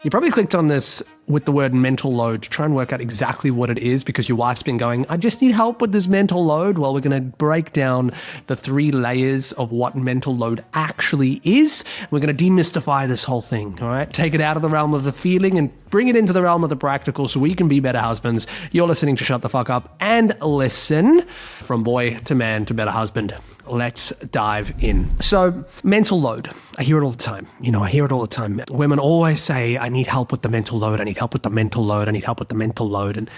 You probably clicked on this with the word mental load to try and work out exactly what it is because your wife's been going, I just need help with this mental load. Well, we're going to break down the 3 layers of what mental load actually is. We're going to demystify this whole thing, all right? Take it out of the realm of the feeling and bring it into the realm of the practical so we can be better husbands. You're listening to Shut the Fuck Up and Listen, from boy to man to better husband. Let's dive in. So, mental load. I hear it all the time. I hear it all the time. Women always say, I need help with the mental load. I need help with the mental load. I need help with the mental load.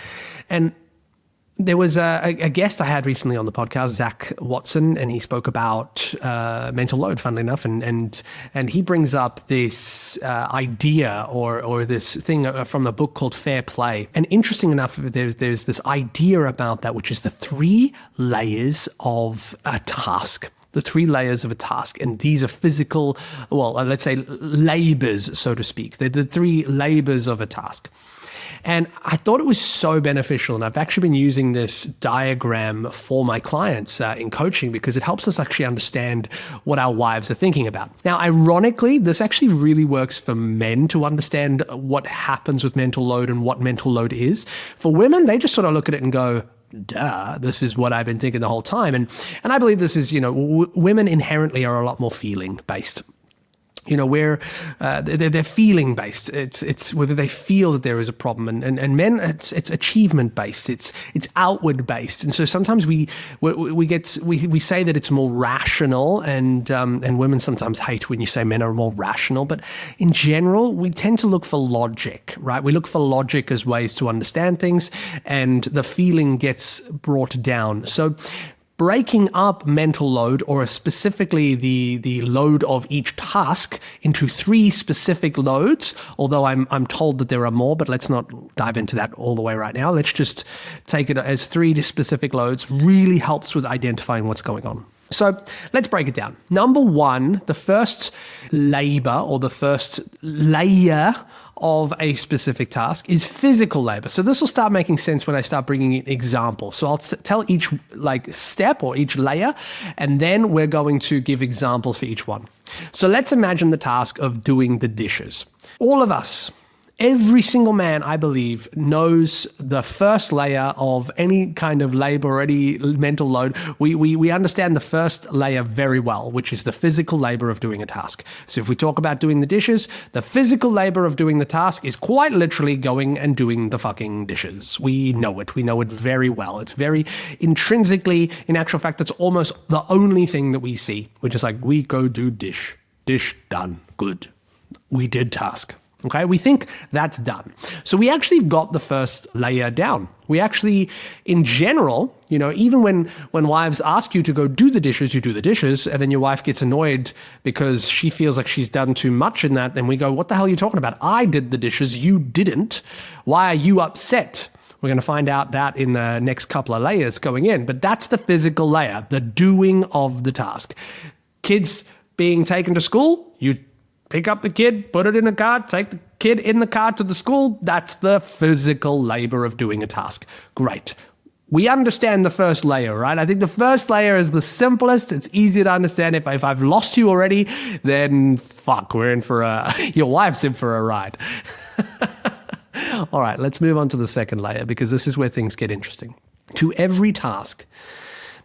And there was a guest I had recently on the podcast, Zach Watson, and he spoke about mental load, funnily enough, and he brings up this idea or this thing from a book called Fair Play. And interesting enough, there's this idea about that, which is the 3 layers of a task. The 3 layers of a task. And these are physical, let's say labors, so to speak. They're the 3 labors of a task. And I thought it was so beneficial. And I've actually been using this diagram for my clients in coaching because it helps us actually understand what our wives are thinking about. Now, ironically, this actually really works for men to understand what happens with mental load and what mental load is. For women, they just sort of look at it and go, duh, this is what I've been thinking the whole time. And I believe this is, women inherently are a lot more feeling based. Where they're feeling based. It's whether they feel that there is a problem, and men it's achievement based. It's outward based, and so sometimes we say that it's more rational, and women sometimes hate when you say men are more rational. But in general, we tend to look for logic, right? We look for logic as ways to understand things, and the feeling gets brought down. So, breaking up mental load, or specifically the load of each task, into 3 specific loads, although I'm told that there are more, but let's not dive into that all the way right now. Let's just take it as 3 specific loads, really helps with identifying what's going on. So let's break it down. Number 1, the first labor or the first layer of a specific task is physical labor. So this will start making sense when I start bringing in examples. So I'll tell each step or each layer, and then we're going to give examples for each one. So let's imagine the task of doing the dishes. All of us, every single man, I believe, knows the first layer of any kind of labor or any mental load. We understand the first layer very well, which is the physical labor of doing a task. So if we talk about doing the dishes, the physical labor of doing the task is quite literally going and doing the fucking dishes. We know it. We know it very well. It's very intrinsically, in actual fact, that's almost the only thing that we see. We're just like, we go do dish done, good. We did task. Okay, we think that's done. So we actually got the first layer down. We actually, in general, even when wives ask you to go do the dishes, you do the dishes, and then your wife gets annoyed because she feels like she's done too much in that, then we go, what the hell are you talking about? I did the dishes, you didn't. Why are you upset? We're going to find out that in the next couple of layers going in, but that's the physical layer, the doing of the task. Kids being taken to school, you pick up the kid, put it in a car, take the kid in the car to the school. That's the physical labor of doing a task. Great. We understand the first layer, right? I think the first layer is the simplest. It's easy to understand. If I've lost you already, then fuck, your wife's in for a ride. All right, let's move on to the second layer because this is where things get interesting. To every task,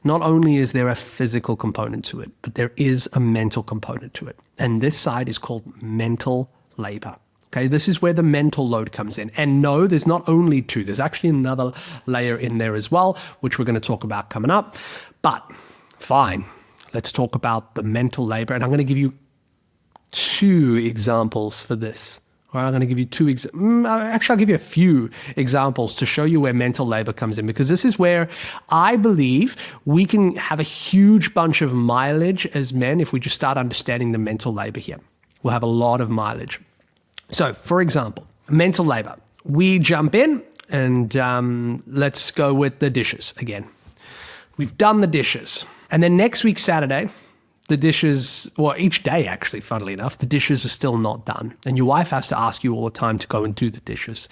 not only is there a physical component to it, but there is a mental component to it. And this side is called mental labor. Okay, this is where the mental load comes in. And no, there's not only 2. There's actually another layer in there as well, which we're going to talk about coming up. But fine, let's talk about the mental labor. And I'm going to give you 2 examples for this. All right, I'm going to give you I'll give you a few examples to show you where mental labor comes in, because this is where I believe we can have a huge bunch of mileage as men if we just start understanding the mental labor here. We'll have a lot of mileage. So, for example, mental labor. We jump in and let's go with the dishes again. We've done the dishes. And then next week, Saturday, the dishes, each day actually, funnily enough, the dishes are still not done. And your wife has to ask you all the time to go and do the dishes.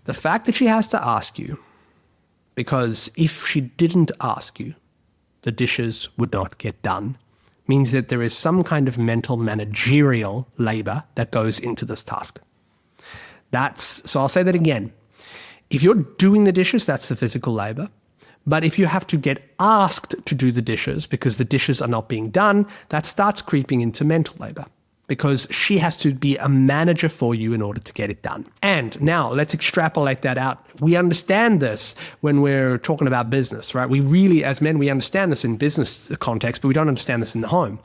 The fact that she has to ask you, because if she didn't ask you, the dishes would not get done, means that there is some kind of mental managerial labor that goes into this task. So I'll say that again. If you're doing the dishes, that's the physical labor. But if you have to get asked to do the dishes because the dishes are not being done, that starts creeping into mental labor, because she has to be a manager for you in order to get it done. And now let's extrapolate that out. We understand this when we're talking about business, right? We really, as men, we understand this in business context, but we don't understand this in the home.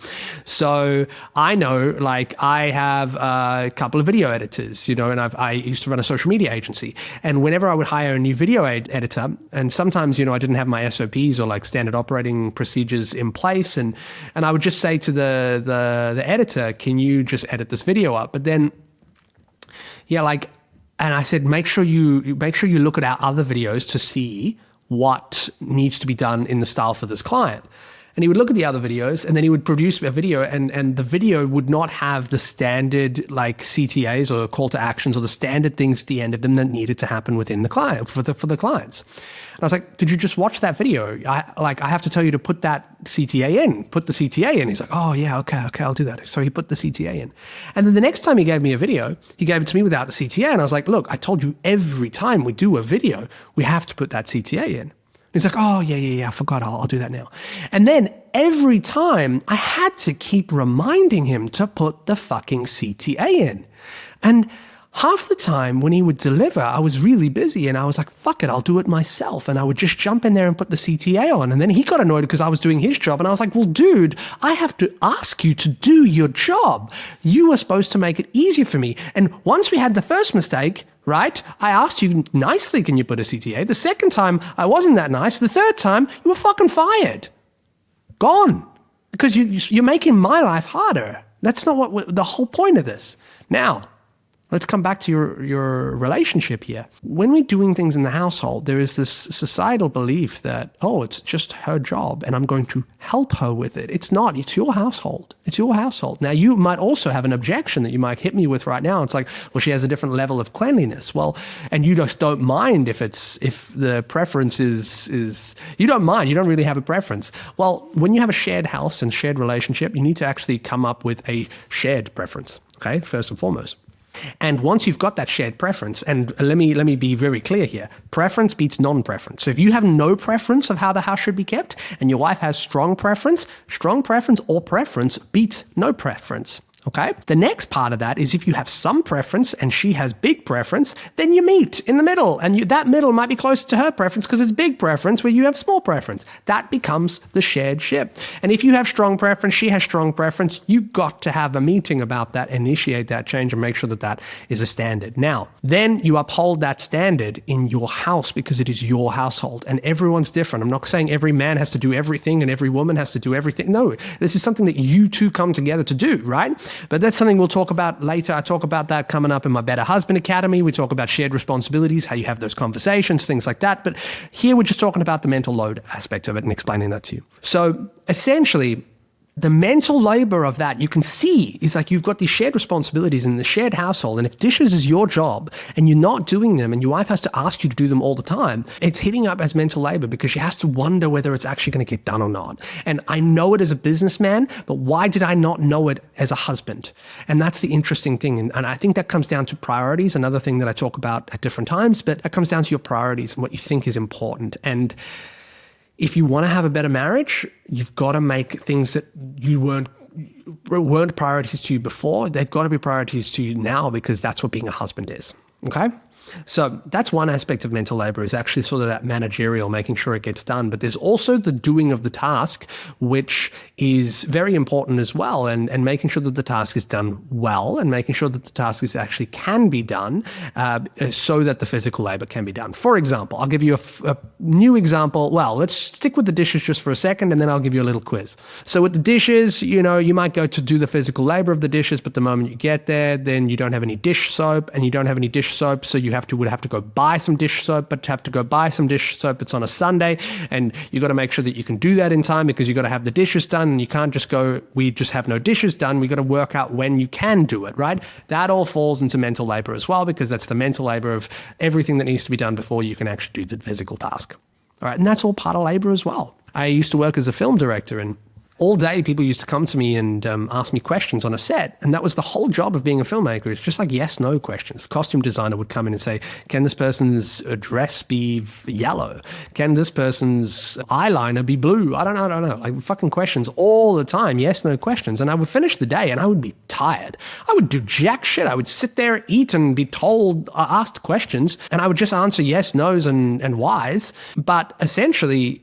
So I know, like, I have a couple of video editors, and I used to run a social media agency. And whenever I would hire a new video editor, and sometimes, I didn't have my SOPs or like standard operating procedures in place, and I would just say to the editor, can you just edit this video up? But then, and I said, make sure you look at our other videos to see what needs to be done in the style for this client. And he would look at the other videos, and then he would produce a video, and the video would not have the standard like CTAs or call to actions or the standard things at the end of them that needed to happen within the client for the clients. And I was like, did you just watch that video? I have to tell you to put that CTA in, put the CTA in. He's like, oh yeah, okay, I'll do that. So he put the CTA in. And then the next time he gave me a video, he gave it to me without the CTA. And I was like, look, I told you every time we do a video, we have to put that CTA in. He's like, oh, yeah, I forgot. I'll do that now. And then every time I had to keep reminding him to put the fucking CTA in. And half the time when he would deliver, I was really busy and I was like, fuck it, I'll do it myself. And I would just jump in there and put the CTA on. And then he got annoyed because I was doing his job. And I was like, well, dude, I have to ask you to do your job. You were supposed to make it easier for me. And once we had the first mistake, right, I asked you nicely, can you put a CTA? The second time, I wasn't that nice. The third time, you were fucking fired. Gone. Because you're making my life harder. That's not what the whole point of this. Now, let's come back to your relationship here. When we're doing things in the household, there is this societal belief that, oh, it's just her job and I'm going to help her with it. It's not. It's your household. It's your household. Now, you might also have an objection that you might hit me with right now. It's like, well, she has a different level of cleanliness. Well, and you just don't mind if the preference is you don't mind. You don't really have a preference. Well, when you have a shared house and shared relationship, you need to actually come up with a shared preference, okay, first and foremost. And once you've got that shared preference, and let me be very clear here, preference beats non-preference. So if you have no preference of how the house should be kept, and your wife has strong preference or preference beats no preference. Okay. The next part of that is if you have some preference and she has big preference, then you meet in the middle, and that middle might be closer to her preference because it's big preference where you have small preference. That becomes the shared ship. And if you have strong preference, she has strong preference, you got to have a meeting about that, initiate that change, and make sure that that is a standard. Now, then you uphold that standard in your house because it is your household, and everyone's different. I'm not saying every man has to do everything and every woman has to do everything. No, this is something that you two come together to do, right? But that's something we'll talk about later. I talk about that coming up in my Better Husband Academy. We talk about shared responsibilities, how you have those conversations, things like that. But here we're just talking about the mental load aspect of it and explaining that to you. So essentially, the mental labor of that you can see is like you've got these shared responsibilities in the shared household. And if dishes is your job and you're not doing them and your wife has to ask you to do them all the time, it's hitting up as mental labor because she has to wonder whether it's actually going to get done or not. And I know it as a businessman, but why did I not know it as a husband? And that's the interesting thing. And I think that comes down to priorities, another thing that I talk about at different times, but it comes down to your priorities and what you think is important. And if you want to have a better marriage, you've got to make things that you weren't priorities to you before. They've got to be priorities to you now because that's what being a husband is. Okay? So that's one aspect of mental labor is actually sort of that managerial, making sure it gets done. But there's also the doing of the task, which is very important as well, and making sure that the task is done well and making sure that the task is actually can be done so that the physical labor can be done. For example, I'll give you a new example. Well, let's stick with the dishes just for a second, and then I'll give you a little quiz. So with the dishes, you might go to do the physical labor of the dishes, but the moment you get there, then you don't have any dish soap, and you don't have any dish soap, so you would have to go buy some dish soap, but to have to go buy some dish soap, it's on a Sunday, and you got to make sure that you can do that in time because you got to have the dishes done, and you can't just go, we just have no dishes done. We got to work out when you can do it, right? That all falls into mental labor as well because that's the mental labor of everything that needs to be done before you can actually do the physical task. All right, and that's all part of labor as well. I used to work as a film director, and all day people used to come to me and ask me questions on a set. And that was the whole job of being a filmmaker. It's just like yes, no questions. Costume designer would come in and say, can this person's dress be yellow? Can this person's eyeliner be blue? I don't know. Like fucking questions all the time. Yes, no questions. And I would finish the day and I would be tired. I would do jack shit. I would sit there, eat and be told, asked questions. And I would just answer yes, no's and why's. But essentially,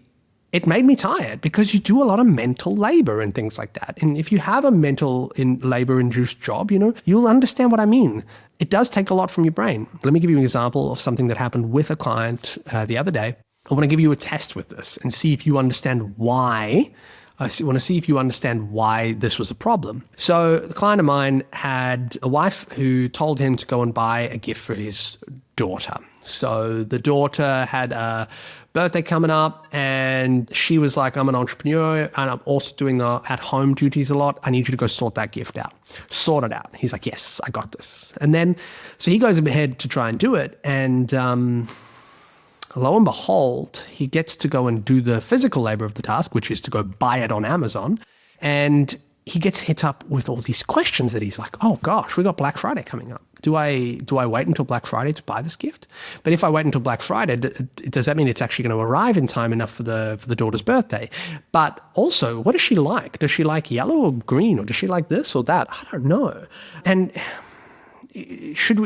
it made me tired because you do a lot of mental labor and things like that. And if you have a mental labor-induced job, you'll understand what I mean. It does take a lot from your brain. Let me give you an example of something that happened with a client the other day. I want to give you a test with this and see if you understand why. I want to see if you understand why this was a problem. So the client of mine had a wife who told him to go and buy a gift for his daughter. So the daughter had a birthday coming up and she was like, I'm an entrepreneur and I'm also doing the at-home duties a lot. I need you to go sort that gift out. Sort it out. He's like, yes, I got this. And then, so he goes ahead to try and do it. And lo and behold, he gets to go and do the physical labor of the task, which is to go buy it on Amazon. And he gets hit up with all these questions that he's like, oh gosh, we got Black Friday coming up. Do I wait until Black Friday to buy this gift? But if I wait until Black Friday, does that mean it's actually going to arrive in time enough for the daughter's birthday? But also, what does she like? Does she like yellow or green? Or does she like this or that? I don't know. And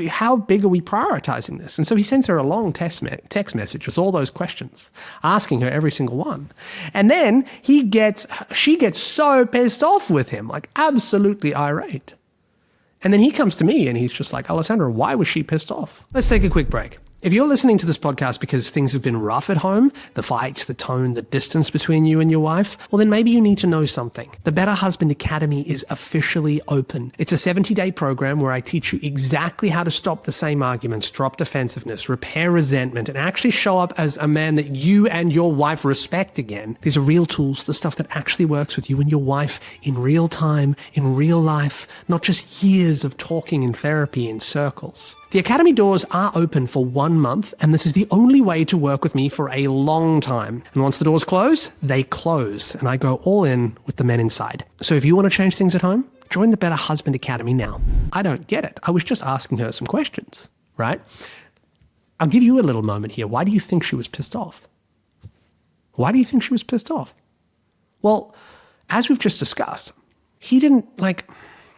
how big are we prioritizing this? And so he sends her a long text message with all those questions, asking her every single one. And then she gets so pissed off with him, like absolutely irate. And then he comes to me and he's just like, Alessandro, why was she pissed off? Let's take a quick break. If you're listening to this podcast because things have been rough at home, the fights, the tone, the distance between you and your wife, well, then maybe you need to know something. The Better Husband Academy is officially open. It's a 70-day program where I teach you exactly how to stop the same arguments, drop defensiveness, repair resentment, and actually show up as a man that you and your wife respect again. These are real tools, the stuff that actually works with you and your wife in real time, in real life, not just years of talking in therapy in circles. The Academy doors are open for 1 month, and this is the only way to work with me for a long time. And once the doors close, they close, and I go all in with the men inside. So if you want to change things at home, join the Better Husband Academy now. I don't get it. I was just asking her some questions, right? I'll give you a little moment here. Why do you think she was pissed off? Why do you think she was pissed off? Well, as we've just discussed, he didn't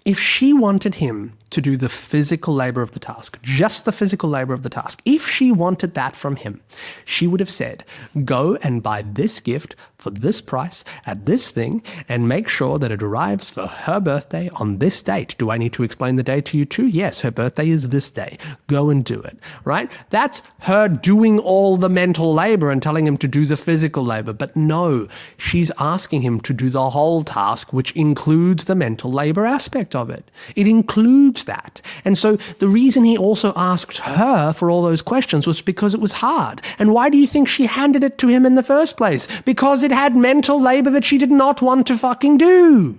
if she wanted him to do the physical labor of the task, just the physical labor of the task, if she wanted that from him, she would have said, go and buy this gift for this price at this thing and make sure that it arrives for her birthday on this date. Do I need to explain the date to you too? Yes, her birthday is this day. Go and do it, right? That's her doing all the mental labor and telling him to do the physical labor. But no, she's asking him to do the whole task, which includes the mental labor aspect of it. It includes that. And so the reason he also asked her for all those questions was because it was hard. And why do you think she handed it to him in the first place? Because it had mental labor that she did not want to fucking do.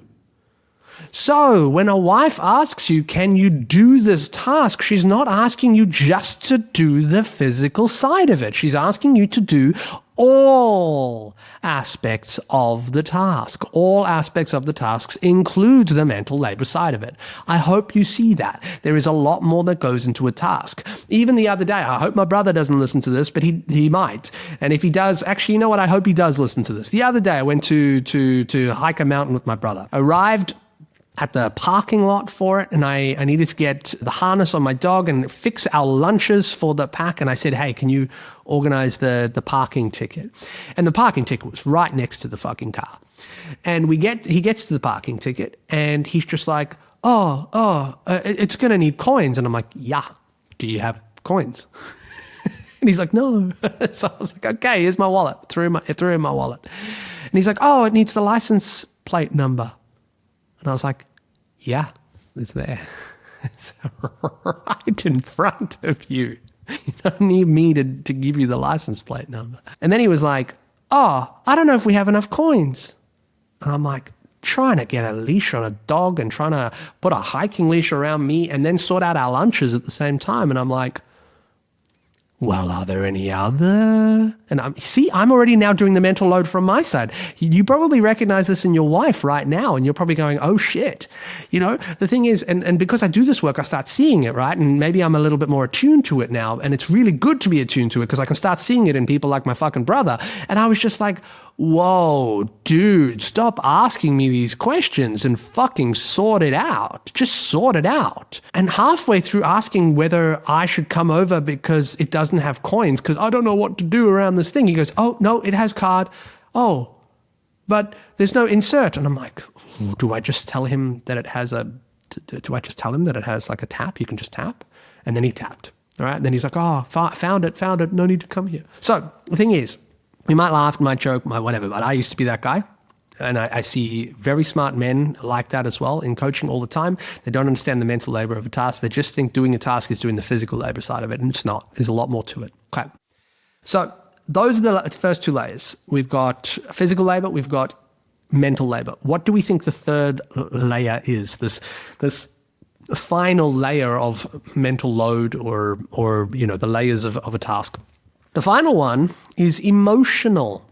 So when a wife asks you, can you do this task? She's not asking you just to do the physical side of it. She's asking you to do all aspects of the task. All aspects of the tasks includes the mental labor side of it. I hope you see that. There is a lot more that goes into a task. Even the other day, I hope my brother doesn't listen to this, but he might. And if he does, actually, you know what? I hope he does listen to this. The other day, I went to hike a mountain with my brother. Arrived at the parking lot for it, and I needed to get the harness on my dog and fix our lunches for the pack. And I said, hey, can you organize the parking ticket? And the parking ticket was right next to the fucking car. And he gets to the parking ticket, and he's just like, it's going to need coins. And I'm like, yeah, do you have coins? And he's like, no. So I was like, okay, here's my wallet. Threw in my wallet. And he's like, oh, it needs the license plate number. And I was like, yeah, it's there. It's right in front of you. You don't need me to give you the license plate number. And then he was like, oh, I don't know if we have enough coins. And I'm like, trying to get a leash on a dog and trying to put a hiking leash around me and then sort out our lunches at the same time. And I'm like, Well, are there any other? And I'm already now doing the mental load from my side. You probably recognize this in your wife right now, and you're probably going, oh shit. The thing is, and because I do this work, I start seeing it, right? And maybe I'm a little bit more attuned to it now, and it's really good to be attuned to it because I can start seeing it in people like my fucking brother. And I was just like, whoa, dude, stop asking me these questions and fucking sort it out. Just sort it out. And halfway through asking whether I should come over because it doesn't have coins, because I don't know what to do around this thing. He goes, oh, no, it has card. Oh, but there's no insert. And I'm like, do I just tell him that it has like a tap? You can just tap. And then he tapped. All right. And then he's like, oh, found it. No need to come here. So the thing is, we might laugh, might joke, might whatever, but I used to be that guy. And I see very smart men like that as well in coaching all the time. They don't understand the mental labor of a task. They just think doing a task is doing the physical labor side of it, and it's not. There's a lot more to it. Okay. So those are the first two layers. We've got physical labor, we've got mental labor. What do we think the third layer is? This final layer of mental load or the layers of a task. The final one is emotional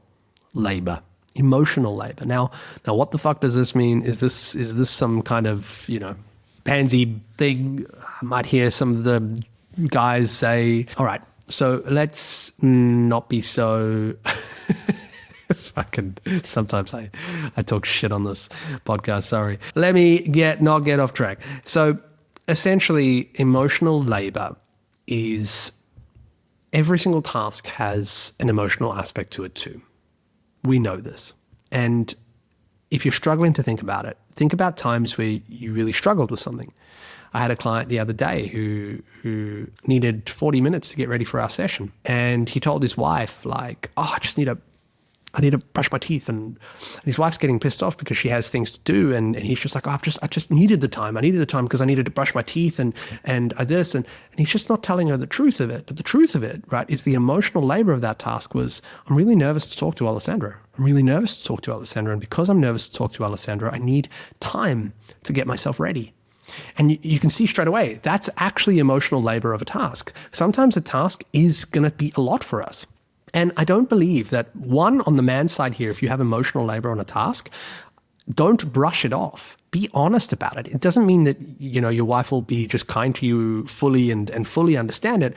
labor. Emotional labor. Now, what the fuck does this mean? Is this some kind of pansy thing? I might hear some of the guys say, "All right, so let's not be so." Fucking sometimes I talk shit on this podcast. Sorry. Let me not get off track. So essentially, emotional labor is. Every single task has an emotional aspect to it too. We know this. And if you're struggling to think about it, think about times where you really struggled with something. I had a client the other day who needed 40 minutes to get ready for our session. And he told his wife, like, oh, I need to brush my teeth. And his wife's getting pissed off because she has things to do. And he's just like, oh, I just needed the time. I needed the time because I needed to brush my teeth and this. And he's just not telling her the truth of it. But the truth of it, right, is the emotional labor of that task was, I'm really nervous to talk to Alessandro. And because I'm nervous to talk to Alessandro, I need time to get myself ready. And you can see straight away, that's actually emotional labor of a task. Sometimes a task is going to be a lot for us. And I don't believe that, one, on the man's side here, if you have emotional labor on a task, don't brush it off. Be honest about it. It doesn't mean that, your wife will be just kind to you fully and fully understand it,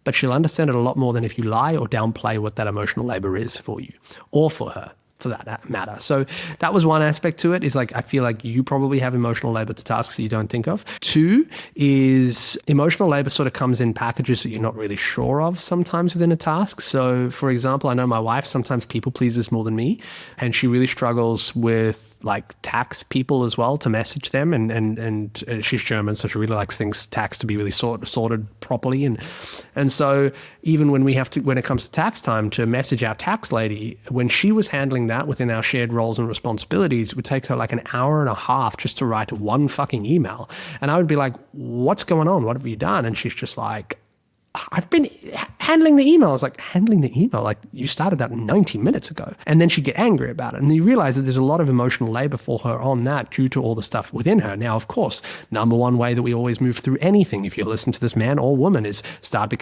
but she'll understand it a lot more than if you lie or downplay what that emotional labor is for you or for her, for that matter. So that was one aspect to it, is like, I feel like you probably have emotional labor to tasks that you don't think of. Two is emotional labor sort of comes in packages that you're not really sure of sometimes within a task. So for example, I know my wife sometimes people pleases more than me, and she really struggles with like tax people as well, to message them, and she's German, so she really likes things tax to be really sorted properly, and so even when it comes to tax time, to message our tax lady, when she was handling that within our shared roles and responsibilities, it would take her like an hour and a half just to write one fucking email, and I would be like, what's going on? What have you done? And she's just like, I've been handling the email. I was like, handling the email? Like, you started that 90 minutes ago. And then she'd get angry about it. And you realize that there's a lot of emotional labor for her on that due to all the stuff within her. Now, of course, number one way that we always move through anything, if you listen to this man or woman, is start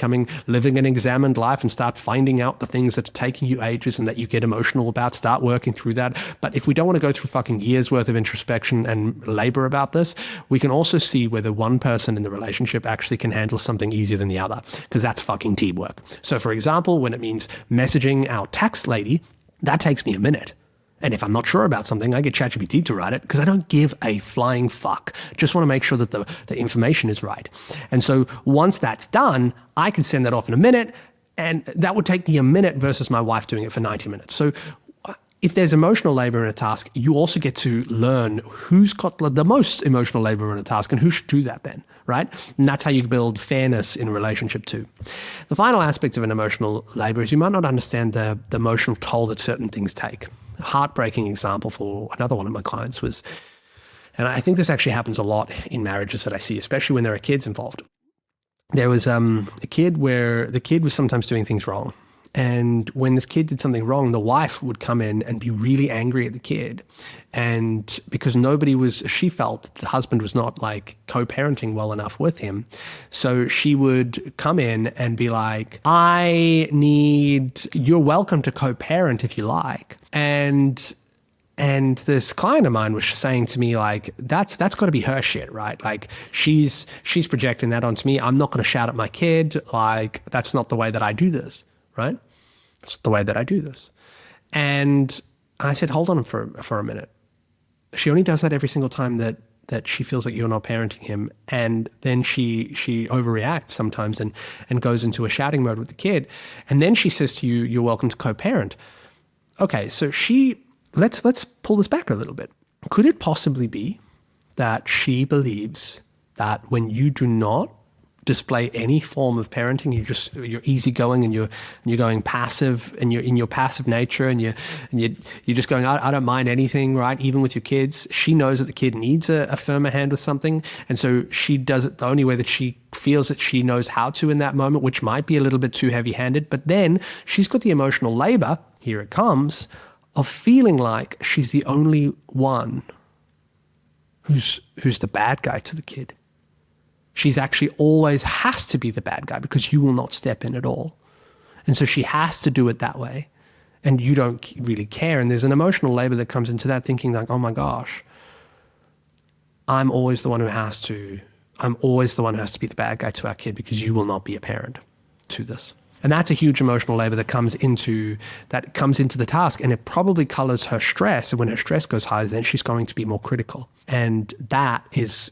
living an examined life and start finding out the things that are taking you ages and that you get emotional about, start working through that. But if we don't want to go through fucking years worth of introspection and labor about this, we can also see whether one person in the relationship actually can handle something easier than the other, because that's fucking teamwork. So for example, when it means messaging our tax lady, that takes me a minute. And if I'm not sure about something, I get ChatGPT to write it, because I don't give a flying fuck. Just want to make sure that the information is right. And so once that's done, I can send that off in a minute, and that would take me a minute versus my wife doing it for 90 minutes. So if there's emotional labor in a task, you also get to learn who's got the most emotional labor in a task and who should do that then, right? And that's how you build fairness in a relationship too. The final aspect of an emotional labor is you might not understand the emotional toll that certain things take. A heartbreaking example for another one of my clients was, and I think this actually happens a lot in marriages that I see, especially when there are kids involved. There was a kid where the kid was sometimes doing things wrong. And when this kid did something wrong, the wife would come in and be really angry at the kid. And because she felt that the husband was not like co-parenting well enough with him. So she would come in and be like, you're welcome to co-parent if you like. And this client of mine was saying to me, like, that's got to be her shit, right? Like, she's projecting that onto me. I'm not going to shout at my kid. Like, that's not the way that I do this, right? That's the way that I do this. And I said, hold on for a minute. She only does that every single time that she feels like you're not parenting him. And then she overreacts sometimes and goes into a shouting mode with the kid. And then she says to you, you're welcome to co-parent. Okay, so let's pull this back a little bit. Could it possibly be that she believes that when you do not display any form of parenting, you're easygoing and you're going passive and you're in your passive nature and you're just going, I don't mind anything, right? Even with your kids, she knows that the kid needs a firmer hand with something, and so she does it the only way that she feels that she knows how to in that moment, which might be a little bit too heavy-handed. But then she's got the emotional labor, here it comes, of feeling like she's the only one who's the bad guy to the kid. She's actually always has to be the bad guy because you will not step in at all. And so she has to do it that way. And you don't really care. And there's an emotional labor that comes into that, thinking like, oh my gosh, I'm always the one who has to be the bad guy to our kid because you will not be a parent to this. And that's a huge emotional labor that comes into the task, and it probably colors her stress. And when her stress goes high, then she's going to be more critical. And that is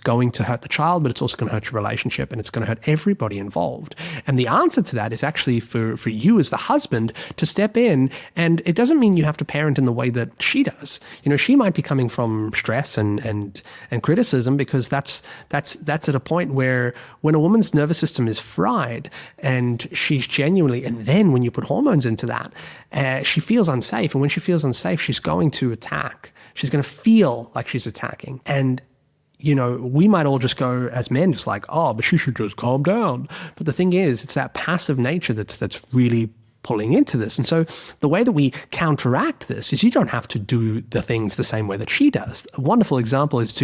going to hurt the child, but it's also going to hurt your relationship, and it's going to hurt everybody involved. And the answer to that is actually for you as the husband to step in. And it doesn't mean you have to parent in the way that she does. You know, she might be coming from stress and criticism, because that's at a point where when a woman's nervous system is fried and she's genuinely, and then when you put hormones into that, she feels unsafe. And when she feels unsafe, she's going to attack. She's going to feel like she's attacking. And, you know, we might all just go as men, just like, oh, but she should just calm down. But the thing is, it's that passive nature that's really pulling into this. And so the way that we counteract this is you don't have to do the things the same way that she does. A wonderful example is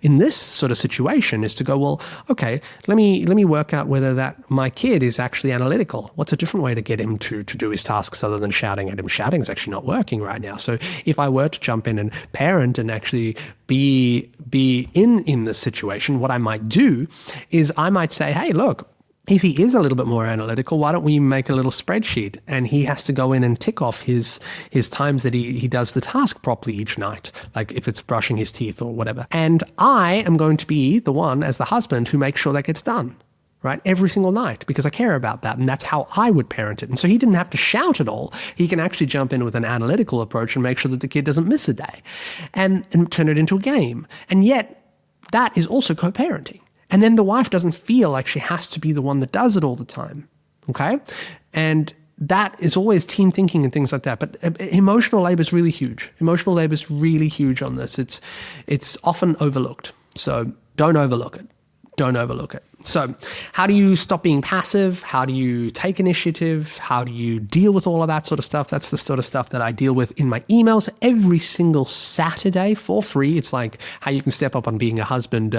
in this sort of situation, is to go, well, okay, let me work out whether that my kid is actually analytical. What's a different way to get him to do his tasks other than shouting at him? Shouting is actually not working right now. So if I were to jump in and parent and actually be in this situation, what I might do is I might say, hey, look, if he is a little bit more analytical, why don't we make a little spreadsheet, and he has to go in and tick off his times that he does the task properly each night, like if it's brushing his teeth or whatever. And I am going to be the one as the husband who makes sure that gets done, right? Every single night, because I care about that. And that's how I would parent it. And so he didn't have to shout at all. He can actually jump in with an analytical approach and make sure that the kid doesn't miss a day and turn it into a game. And yet that is also co-parenting. And then the wife doesn't feel like she has to be the one that does it all the time, okay? And that is always team thinking and things like that. But emotional labor is really huge. Emotional labor is really huge on this. It's often overlooked. So don't overlook it. Don't overlook it. So how do you stop being passive? How do you take initiative? How do you deal with all of that sort of stuff? That's the sort of stuff that I deal with in my emails every single Saturday for free. It's like how you can step up on being a husband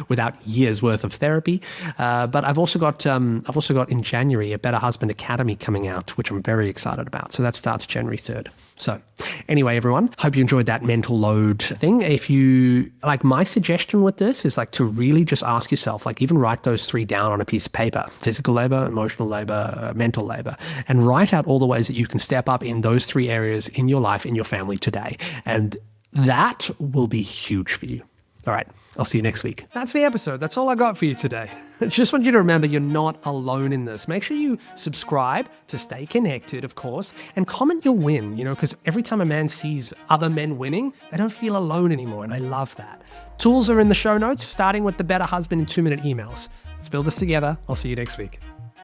without years worth of therapy. But I've also got in January a Better Husband Academy coming out, which I'm very excited about. So that starts January 3rd. So anyway, everyone, hope you enjoyed that mental load thing. If you like, my suggestion with this is like to really just ask yourself, like even write those 3 down on a piece of paper: physical labor, emotional labor, mental labor, and write out all the ways that you can step up in those 3 areas in your life, in your family today. And that will be huge for you. All right, I'll see you next week. That's the episode. That's all I got for you today. I just want you to remember you're not alone in this. Make sure you subscribe to stay connected, of course, and comment your win, because every time a man sees other men winning, they don't feel alone anymore, and I love that. Tools are in the show notes, starting with the Better Husband in 2-minute emails. Let's build this together. I'll see you next week.